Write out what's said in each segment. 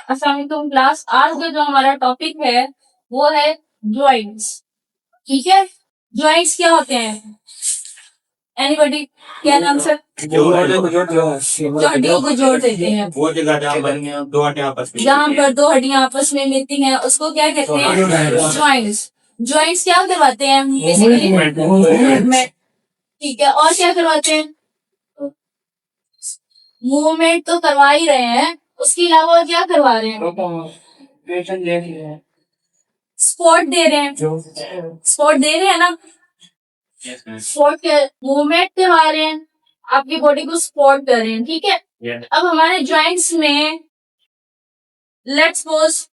अस्सलाम वालेकुम क्लास। आज का जो हमारा टॉपिक है वो है जॉइंट्स। ठीक है, जॉइंट्स क्या होते हैं? एनीबॉडी, क्या नाम सर? जो हड्डियों को जोड़ देते हैं, वो जगह जहाँ पर दो हड्डियाँ आपस में जहाँ पर दो हड्डियां आपस में मिलती हैं उसको क्या कहते हैं? जॉइंट्स। जॉइंट्स क्या करवाते हैं? Basically movement. ठीक है, और क्या करवाते हैं? मूवमेंट तो करवा ही रहे हैं, उसके अलावा और क्या करवा रहे हैं? स्पोर्ट दे रहे हैं, स्पोर्ट दे रहे हैं ना, स्पोर्ट के मूवमेंट करवा रहे हैं, आपकी बॉडी को सपोर्ट कर रहे हैं। ठीक है, अब हमारे जॉइंट्स में लेट्स सपोज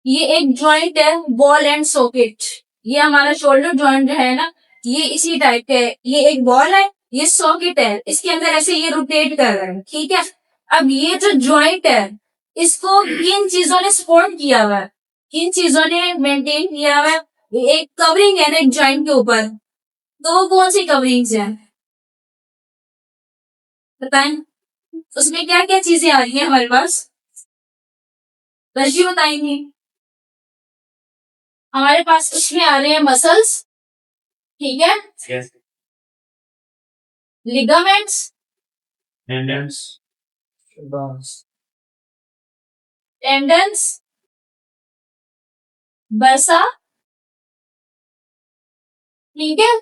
ये एक जॉइंट है बॉल एंड सॉकेट। ये हमारा शोल्डर जॉइंट जो है ना, ये इसी टाइप का है। ये एक बॉल है, ये सॉकेट है, इसके अंदर ऐसे ये रोटेट कर रहा है। ठीक है, अब ये जो जॉइंट है इसको किन चीजों ने सपोर्ट किया हुआ है, किन चीजों ने मेंटेन किया हुआ है? एक कवरिंग है ना एक जॉइंट के ऊपर, तो वो कौन सी कवरिंग्स है बताएं? उसमें क्या क्या चीजें आ रही है हमारे पास? रजी बताएंगे। हमारे पास उसमें आ रहे हैं मसल्स, ठीक है, लिगामेंट्स, टेंडन्स, बर्सा। ठीक है,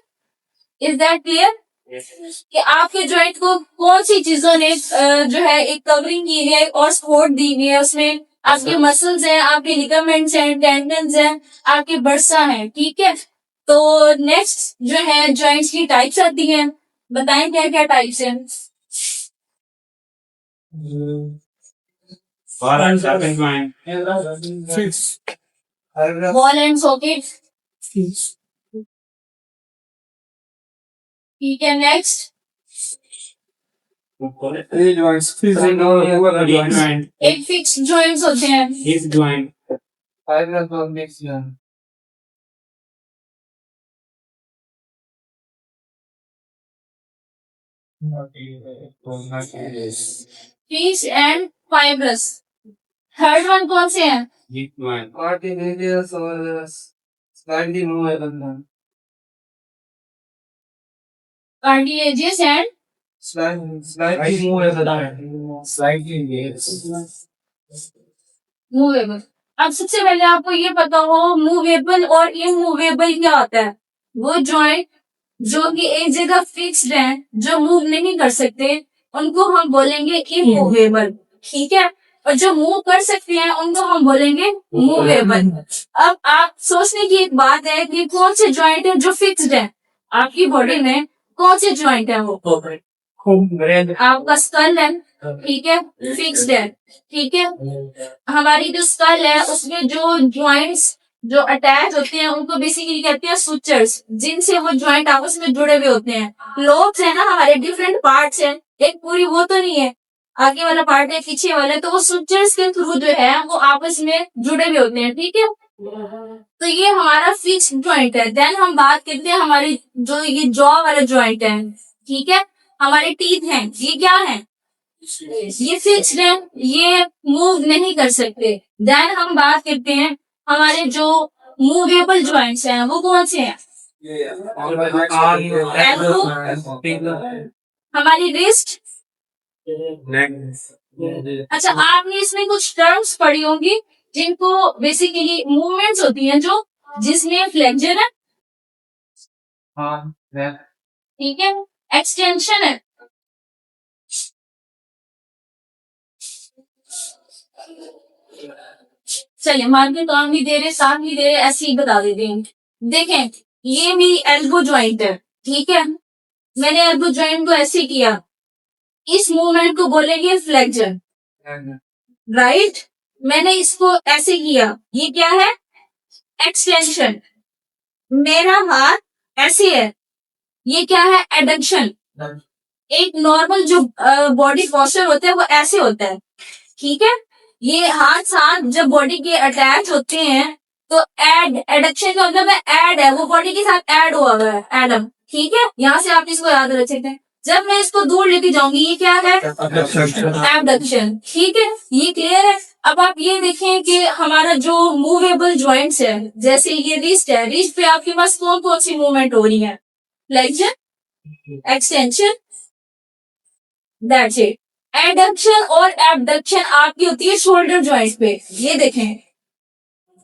इज दैट क्लियर कि आपके जॉइंट को कौन सी चीजों ने जो है एक कवरिंग की है और सपोर्ट दी हुई है? उसमें आपके मसल्स हैं, आपके लिगामेंट्स हैं, टेंडन्स हैं, आपके बर्सा हैं। ठीक है, तो नेक्स्ट जो है जॉइंट्स की टाइप्स आती हैं, बताएं क्या क्या टाइप्स हैं? Ball and socket. ठीक है, नेक्स्ट एक फिक्स जॉइंट्स होते हैं। Fix and fibrous. Third one कौन से हैं? Cartilaginous and movable. अब सबसे पहले आपको ये पता हो मूवेबल और इमूवेबल क्या होता है। वो जॉइंट जो कि एक जगह फिक्स्ड है, जो मूव नहीं कर सकते, उनको हम बोलेंगे इमूवेबल। ठीक है, और जो मूव कर सकते हैं उनको हम बोलेंगे मूवेबल। अब आप सोचने की एक बात है कि कौन से जॉइंट है जो फिक्स्ड है आपकी बॉडी में, कौन से जॉइंट है वो? आपका स्कल है, ठीक है, फिक्स्ड है। ठीक है, हमारी जो स्कल है उसमें जो जॉइंट्स जो अटैच होते हैं उनको बेसिकली कहते हैं सुचर्स, जिनसे वो जॉइंट आपस में जुड़े हुए होते हैं। लोब्स है ना हमारे, डिफरेंट पार्ट्स हैं, एक पूरी वो तो नहीं है, आगे वाला पार्ट है पीछे वाला, तो वो सुचर्स के थ्रू जो है वो आपस में जुड़े हुए होते हैं। ठीक है, तो ये हमारा फिक्स जॉइंट है। देन हम बात करते हैं हमारी जो ये जॉ वाला जॉइंट है। ठीक है, हमारे टीथ हैं, ये क्या है? ये फिक्स्ड है, ये मूव नहीं कर सकते। देन हम बात करते हैं हमारे जो मूवेबल जॉइंट्स हैं वो कौन से हैं? एल्बो, हमारी रिस्ट। अच्छा, आपने इसमें कुछ टर्म्स पढ़ी होंगी जिनको बेसिकली मूवमेंट्स होती हैं जो जिसमें फ्लेक्जर है, ठीक है, एक्सटेंशन है, चलिए मान के काम नहीं दे रहे, साथ नहीं दे रहे, ऐसे ही बता देते हैं। देखें, ये भी एल्बो जॉइंट है। ठीक है, मैंने एल्बो जॉइंट को ऐसे किया, इस मूवमेंट को बोलेंगे फ्लेक्जर, राइट। मैंने इसको ऐसे किया, ये क्या है? एक्सटेंशन। मेरा हाथ ऐसे है, ये क्या है? एडक्शन। एक नॉर्मल जो बॉडी पोस्चर होता है वो ऐसे होता है। ठीक है, ये हाथ साथ जब बॉडी के अटैच होते हैं तो एडक्शन का मतलब ऐड है, वो बॉडी के साथ ऐड हुआ हुआ है, एडम। ठीक है, यहाँ से आप इसको याद रख सकते हैं। जब मैं इसको दूर लेके जाऊंगी, ये क्या है? एबडक्शन। ठीक है, ये क्लियर है। अब आप ये देखें कि हमारा जो मूवेबल जॉइंट्स है, जैसे ये रिस्ट है, रिस्ट पे आपके पास कौन कौन सी मूवमेंट हो रही है? Flexion, extension, that's it. Adduction और एबडक्शन आपकी होती है शोल्डर जॉइंट पे। ये देखें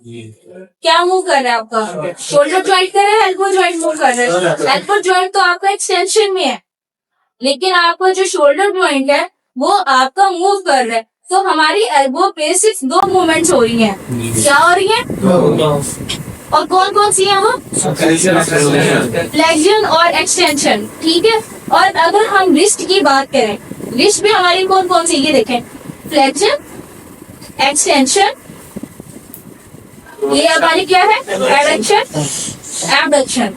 क्या मूव कर रहा है आपका? शोल्डर जॉइंट कर रहा है, एल्बो जॉइंट मूव कर रहा है। एल्बो जॉइंट तो आपका एक्सटेंशन में है, लेकिन आपका जो शोल्डर जॉइंट है वो आपका मूव कर रहा है। तो हमारी एल्बो पे सिर्फ दो मूवमेंट्स हो रही हैं। क्या हो रही है? और कौन कौन सी है वो? फ्लेक्शन और एक्सटेंशन। ठीक है। और अगर हम रिस्ट की बात करें, रिस्ट पे हमारी कौन कौन सी, ये देखें, फ्लेक्शन, एक्सटेंशन, ये हमारी क्या है? Adduction, abduction.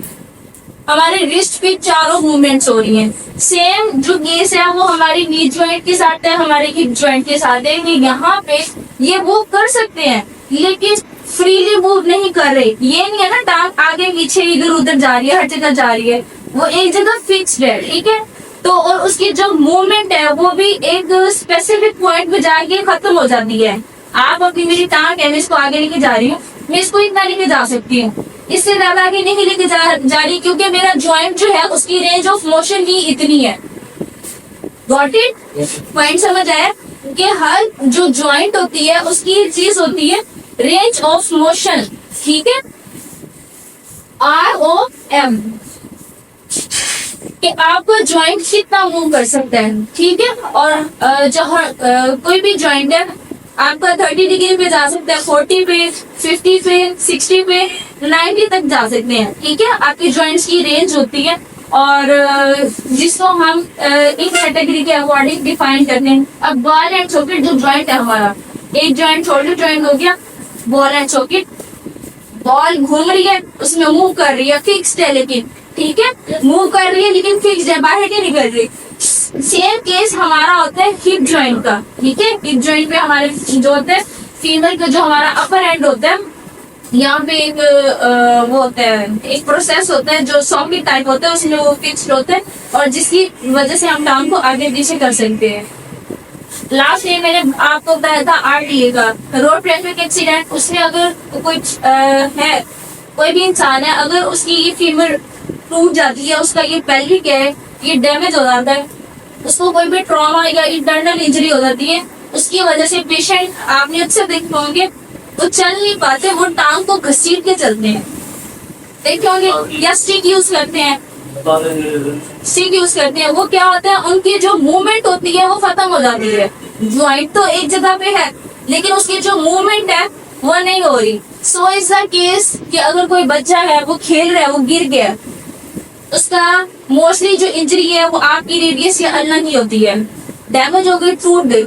हमारे रिस्ट पे चारों मूवमेंट्स हो रही हैं। सेम जो केस है वो हमारी नी जॉइंट के साथ है, हमारे हिप जॉइंट के साथ है। कि यहाँ पे ये मूव कर सकते हैं, लेकिन फ्रीली मूव नहीं कर रहे। ये नहीं है ना टांग आगे पीछे इधर उधर जा रही है, हर जगह जा रही है, वो एक जगह फिक्स्ड है। ठीक है। तो और उसकी जो मूवमेंट है वो भी एक स्पेसिफिक पॉइंट पे जाके खत्म हो जाती है। आप अभी मेरी टांग है, मैं इसको आगे लेके जा रही हूँ, मैं इसको इतना लेके जा सकती हूँ, इससे ज्यादा आगे नहीं लेके जा रही, क्योंकि मेरा जॉइंट जो है उसकी रेंज ऑफ मोशन ही इतनी है। Got it? पॉइंट समझ आया? कि हर जो जॉइंट होती है उसकी एक चीज होती है रेंज ऑफ मोशन। ठीक है। ROM, कि आपका जॉइंट कितना मूव कर सकता है। ठीक है। और जहाँ कोई भी जॉइंट है आपका 30 डिग्री पे जा सकता है, 40 पे, 50 पे, 60 पे, 90 तक जा सकते हैं। ठीक है। आपके जॉइंट्स की रेंज होती है, और जिसको हम एक कैटेगरी के अकॉर्डिंग डिफाइन करते हैं। अब बॉल एंड सॉकेट जो जॉइंट है हमारा, एक जॉइंट शोल्डर जॉइंट हो गया, बॉल एंड सॉकेट। बॉल घूम रही है, उसमें मूव कर रही है, फिक्स्ड है लेकिन, ठीक है, मूव कर रही है लेकिन फिक्स्ड है, बाहर नहीं निकल रही। सेम केस हमारा होता है हिप जॉइंट का। ठीक है। हिप जॉइंट पे हमारे जो होते हैं फीमर का जो हमारा अपर एंड होता है, यहाँ पे एक वो होता है, एक प्रोसेस होता है जो सॉकेट टाइप होता है, उसमें वो फिक्स्ड होता है, और जिसकी वजह से हम टांग को आगे पीछे कर सकते हैं। लास्ट डे मैंने आपको बताया था RTA का, रोड ट्रैफिक एक्सीडेंट। उसमें अगर कोई है, कोई भी इंसान है, अगर उसकी ये फीमर टूट जाती है, उसका ये पेल्विक है, ये डैमेज हो जाता है, उसको कोई भी ट्रॉमा या इंटरनल इंजरी हो जाती है, उसकी वजह से पेशेंट, आपने अक्सर देखे होंगे, वो चल नहीं पाते, वो टांग को घसीट के चलते हैं, देखे होंगे, या स्टिक यूज करते हैं। स्टिक यूज करते हैं, वो क्या होता है, उनकी जो मूवमेंट होती है वो खत्म हो जाती है। ज्वाइंट तो एक जगह पे है, लेकिन उसकी जो मूवमेंट है वो नहीं हो रही। सो इज द केस कि अगर कोई बच्चा है, वो खेल रहा है, वो गिर गया, उसका मोस्टली जो इंजरी है वो आपकी रेडियस या अल्ना ही होती है, डैमेज हो गई, टूट गई,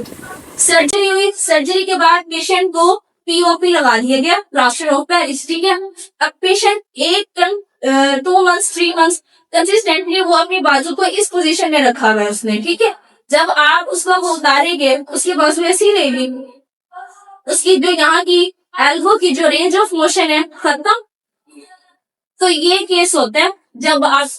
सर्जरी हुई, सर्जरी के बाद पेशेंट को POP लगा दिया गया, प्लास्टर ऑफ पेरिस। ठीक है। अब पेशेंट 2 मंथ्स 3 मंथ्स कंसिस्टेंटली वो अपनी बाजू को इस पोजीशन में रखा हुआ है उसने। ठीक है। जब आप उसको वो उतारेंगे, उसकी बाजू ऐसी रहेगी, उसकी जो यहाँ की एल्बो की जो रेंज ऑफ मोशन है खत्म। तो ये केस होता है जब आप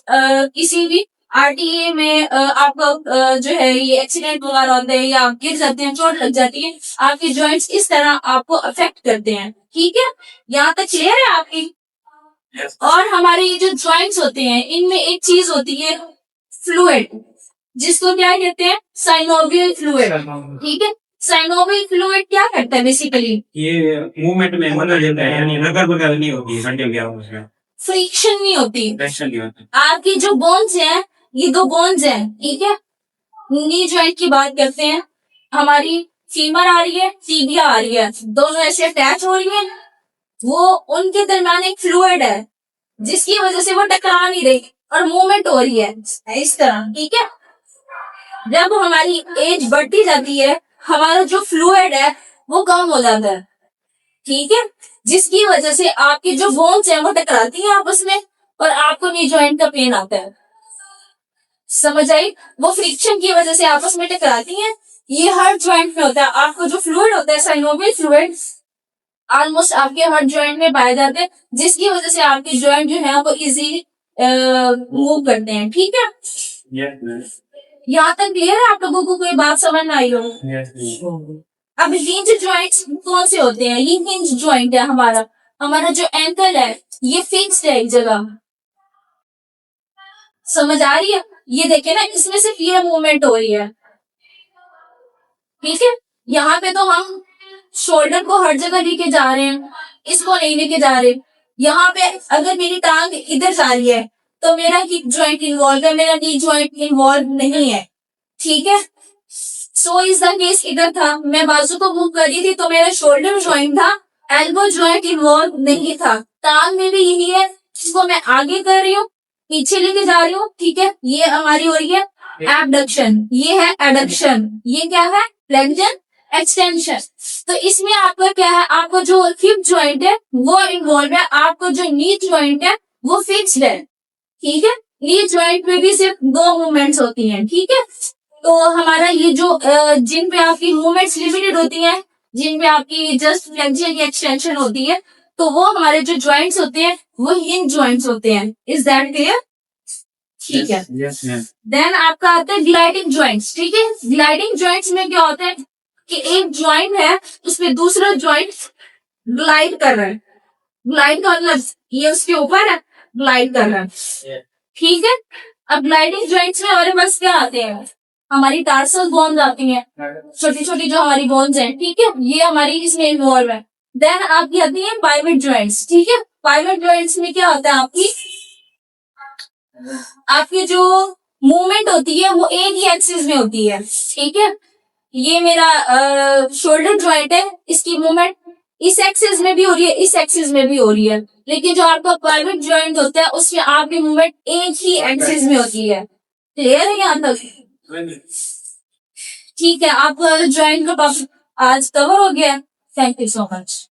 किसी भी RTA में आपका जो है ये एक्सीडेंट वगैरह होता है, या आप गिर जाते हैं, चोट लग जाती है, आपके जॉइंट्स इस तरह आपको अफेक्ट करते हैं। ठीक है। यहाँ तक क्लियर है आपकी? और हमारे ये जो जॉइंट्स होते हैं, इनमें एक चीज होती है फ्लूइड, जिसको क्या कहते हैं, साइनोवियल फ्लूइड। ठीक है। साइनोवियल फ्लूइड क्या करता है बेसिकली? ये मूवमेंट में मदद देता है, यानी रगड़ वगैरह नहीं होती संडे वगैरह उसमें, फ्रिक्शन नहीं होती। फ्रिक्शन नहीं होता। आपकी जो बोन्स हैं, ये 2 बोन्स हैं। ठीक है। नी जॉइंट की बात करते हैं, हमारी फीमर आ रही है, टिबिया आ रही है, दोनों ऐसे अटैच हो रही हैं, वो उनके दरमियान एक फ्लूइड है जिसकी वजह से वो टकरा नहीं रही और मूवमेंट हो रही है इस तरह। ठीक है। जब हमारी एज बढ़ती जाती है, हमारा जो फ्लूइड है वो कम हो जाता है। ठीक है। जिसकी वजह से आपकी जो बोन्स है वो टकराती है आपस में, और आपको नी जॉइंट का पेन आता है। समझ आई? वो फ्रिक्शन की वजह से आपस में टकराती हैं। ये हर जॉइंट में होता है। आपको जो फ्लूइड होता है, साइनोवियल फ्लूइड, ऑलमोस्ट आपके हर जॉइंट में पाए जाते हैं, जिसकी वजह से आपके जॉइंट जो है वो इजीली मूव करते हैं। ठीक है। Yes, यहाँ तक क्लियर है? आप लोगों को कोई बात समझ में आई हो? yes. अब हिंज जॉइंट्स कौन से होते हैं? ये हिंज जॉइंट है हमारा। हमारा जो एंकल है ये फिक्स्ड है एक जगह। समझ आ रही है? ये देखे ना, इसमें सिर्फ ये मूवमेंट हो रही है, ठीक है। यहाँ पे तो हम शोल्डर को हर जगह लेके जा रहे हैं, इसको नहीं लेके जा रहे। यहाँ पे अगर मेरी टांग इधर जा रही है तो मेरा हिप जॉइंट इन्वॉल्व है, मेरा नी जॉइंट इन्वॉल्व नहीं है, ठीक है। सो इज द केस इधर था, मैं बाजू को मूव कर रही थी तो मेरा शोल्डर जॉइंट था, एल्बो जॉइंट इन्वॉल्व नहीं था। टांग में भी यही है, इसको मैं आगे कर रही हूँ, पीछे लेके जा रही हूँ, ठीक है। ये हमारी हो रही है एबडक्शन, ये है एडक्शन, ये क्या है? Flexion extension. तो इसमें आपका क्या है? आपका जो हिप जॉइंट है वो इन्वॉल्व है, आपका जो नी जॉइंट है वो फिक्स्ड है, ठीक है। नी जॉइंट में भी सिर्फ 2 मूवमेंट्स होती हैं, ठीक है। तो हमारा ये जो जिन पे आपकी मूवमेंट्स लिमिटेड होती हैं, जिन पे आपकी जस्ट फ्लेक्शन या एक्सटेंशन होती है, तो वो हमारे जो जॉइंट्स होते हैं वो हिंज जॉइंट्स होते हैं। Is that clear? ठीक है। Yes ma'am. देन आपका आता है ग्लाइडिंग जॉइंट्स, ठीक है। ग्लाइडिंग जॉइंट्स में क्या होता है कि एक जॉइंट है उसमें दूसरा जॉइंट ग्लाइड कर रहा है। ग्लाइड का मतलब ये उसके ऊपर है, ग्लाइड कर रहा है, ठीक है। अब ग्लाइडिंग जॉइंट्स में हमारे पास क्या आते हैं? हमारी टार्सल बोन्स आती हैं, छोटी छोटी जो हमारी बोन्स हैं, ठीक है, ये हमारी इसमें इन्वॉल्व है। देन आपकी आती है पाइवट जॉइंट्स, ठीक है। पाइवट जॉइंट्स में क्या होता है? आपकी जो मूवमेंट होती है वो एक ही एक्सिस में होती है, ठीक है। ये मेरा शोल्डर जॉइंट है, इसकी मूवमेंट इस एक्सिस में भी हो रही है, इस एक्सिस में भी हो रही है। लेकिन जो आपका प्राइवेट जॉइंट होता है उसमें आपकी मूवमेंट एक ही एक्सिस में होती है। क्लियर है यहाँ तक? ठीक है, आपका जॉइंट का टॉपिक आज कवर हो गया। Thank you so much.